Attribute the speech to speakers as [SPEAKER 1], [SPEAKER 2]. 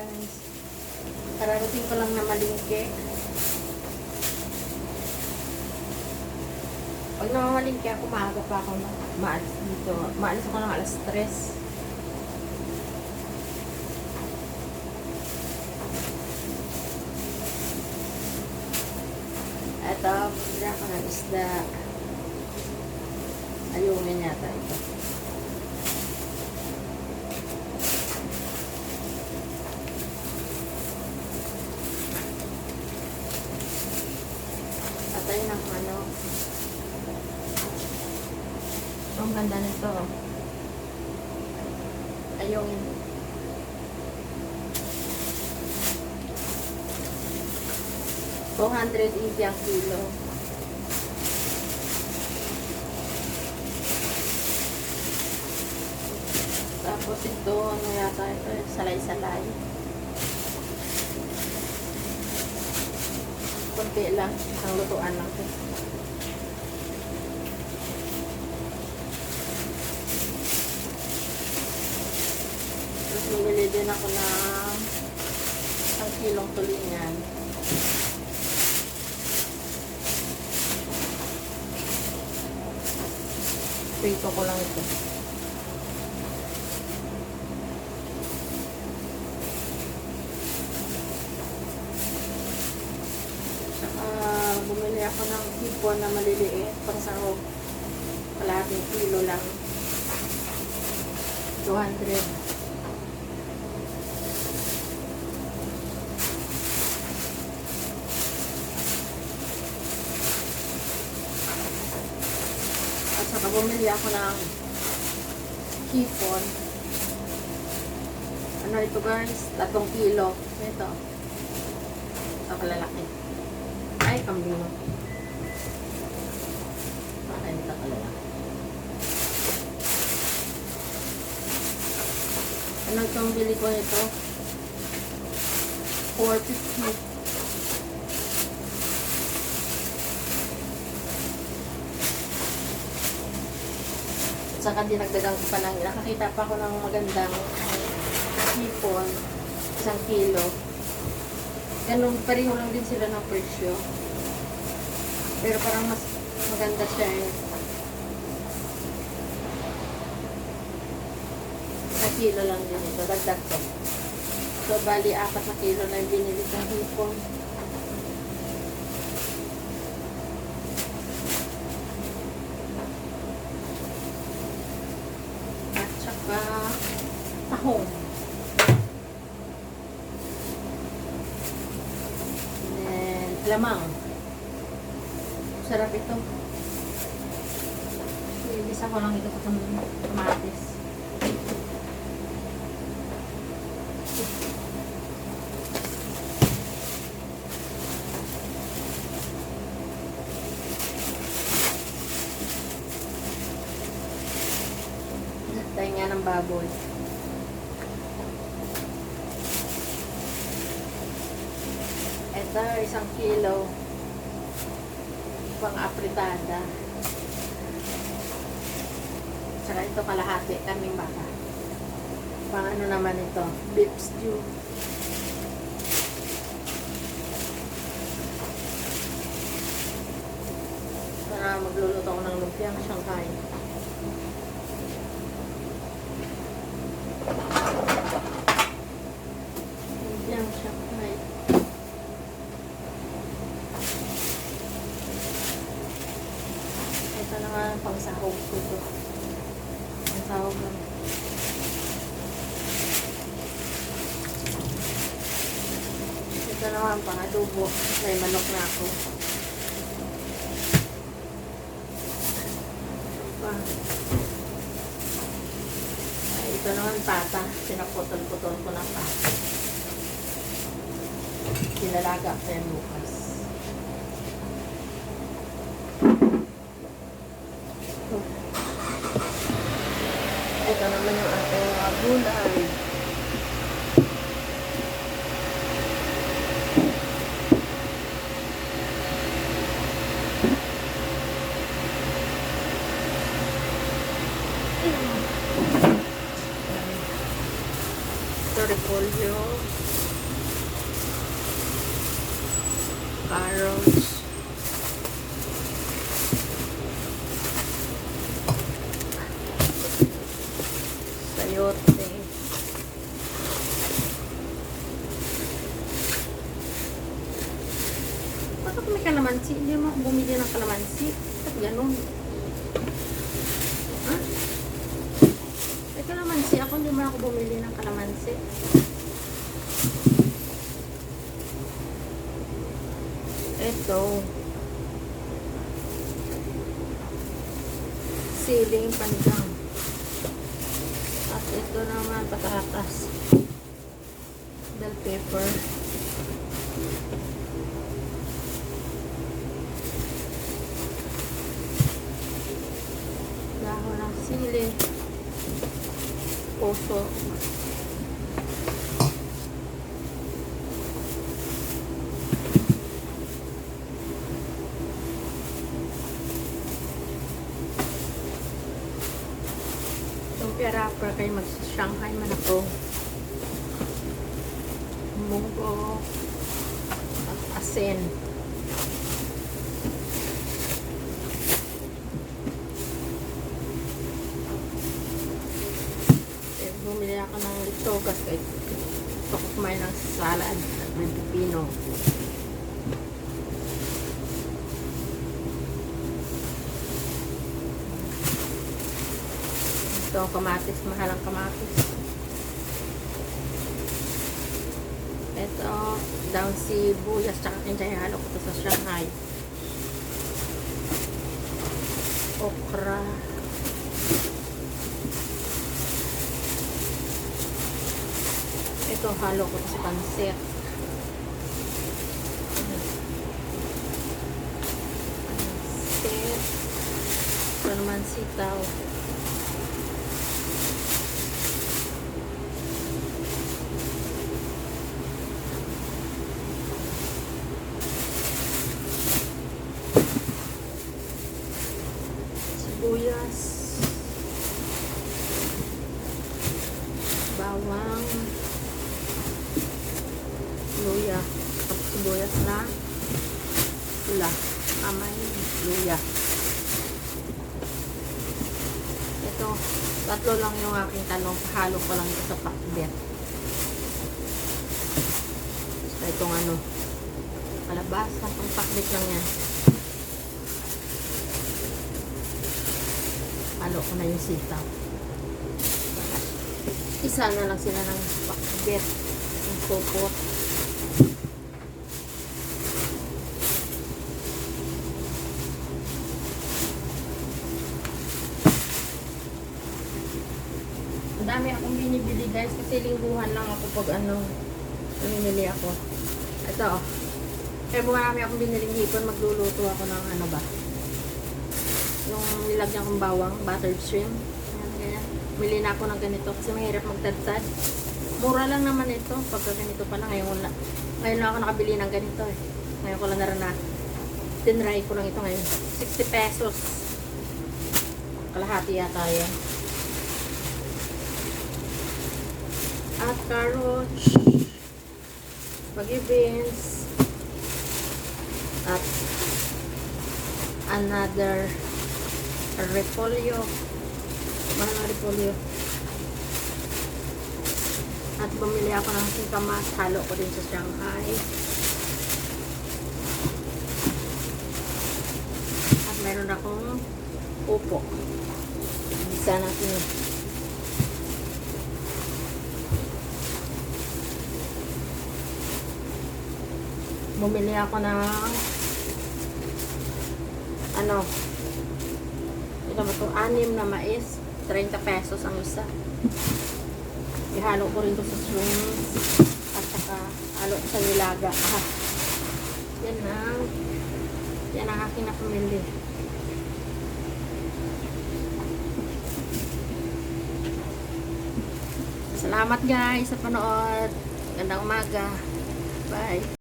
[SPEAKER 1] guys. Kararating ko lang na malingke. Pag namamalingke ako, maaga pa ako maalis dito. Maalis ako ng alas 3. Ito, bumili ako ng isda. Ayungin yata ito. Atay ng ano. Ang ganda nito. Ayungin. $280 ang kilo. Tapos ito, ano yata ito, salay-salay. Kunti lang, ang lutuan lang ito. Tapos bumili din ako ng 1 kilong tulingan. Prito ko lang ito. Saka bumili ako ng hipon na maliliit pang sahog. Kalahating kilo lang. 200. At saka bumili ako ng hipon. Ano ito guys? 3 kilo. Ito. Ito kalalaki. Ay, kambino. Ay, ito kalalaki. Ano itong bili ko nito? $4.50. Saka dinagdagan ko pa lang. Nakakita pa ako ng magandang hipon. 1 kilo. Ganun, pareho lang din sila ng presyo. Pero parang mas maganda siya eh. 1 kilo lang din ito. Dagdag ko. So, bali 4 na kilo na yung binili ng hipon. Tahong. And then, lamang. Sarap ito. Ibisa ko lang ito sa kamatis. Tayo nga ng baboy. Ito, 1 kilo pang apritada. Saka ito kalahati, kaming baka. Pang ano naman ito, beef stew. Para magluluto ko ng lumpiang Shanghai. Lumpiang Shanghai. Ito na nga pang sahog ko ito. Pang sahog lang. Ito naman pang adobo. May manok na ako. Ay, ito naman pata. Pinaputol-putol ko ng pata. Kinalaga ko yan bukas. Ito naman yung ating mga gulay. Ito repolyo. carrots, sayote, bakit may kalamansi? Hindi mo ako bumili ng kalamansi. Bakit ganun? Ha? May kalamansi ako, hindi mo ako bumili ng kalamansi. Ito, siling panjang. At ito naman, patatas, bell pepper, dahon ng sili, puso, lumpia wrapper kayo mag-Shanghai man ako, munggo at asin. Bumili ako ng litsogas kahit gusto ko kumain ng salad at may pipino. Ito ang kamatis, mahal ang kamatis. Ito, down sibuyas, tsaka kinjayalo ko ito sa Shanghai. Okra. Ito, halo ko sa pansit. Pansit. Ito naman sitaw. Sibuyas. Bawang. Luya, sibuyas na pula, amay, luya. Ito, tatlo lang yung aking talong, halo ko lang ito sa pakbet. So, itong ano, kalabasa, pang pakbet lang yan. Halo ko na yung sitaw. Isa na lang sila ng pakbet, yung sopot. Ang dami akong binibili guys kasi lingguhan lang ako pag ano namimili ako. Ito oh. Kaya marami akong biniling hipon, magluluto ako ng ano ba, yung nilagyan kong bawang, buttered shrimp. Ayan, ganyan. Mili na ako ng ganito kasi mahirap magtadtad. Mura lang naman ito pagka ganito pala. Ngayon lang ako nakabili ng ganito eh. Ngayon ko lang naranasan. Tinry ko lang ito ngayon. 60 pesos. Kalahati yata yan. At carrots, baggy beans, at another repolyo, mahal na repolyo. At bumili ako ng singkamas, halo ko din sa Shanghai. At meron akong upo. Bisa natin. Bumili ako ng ano, ito ba ito, 6 na mais, 30 pesos ang isa. Ihalo ko rin ito sa shrimps at saka halo ko sa nilaga. Yan ang aking napamili. Salamat guys sa panood. Gandang umaga. Bye.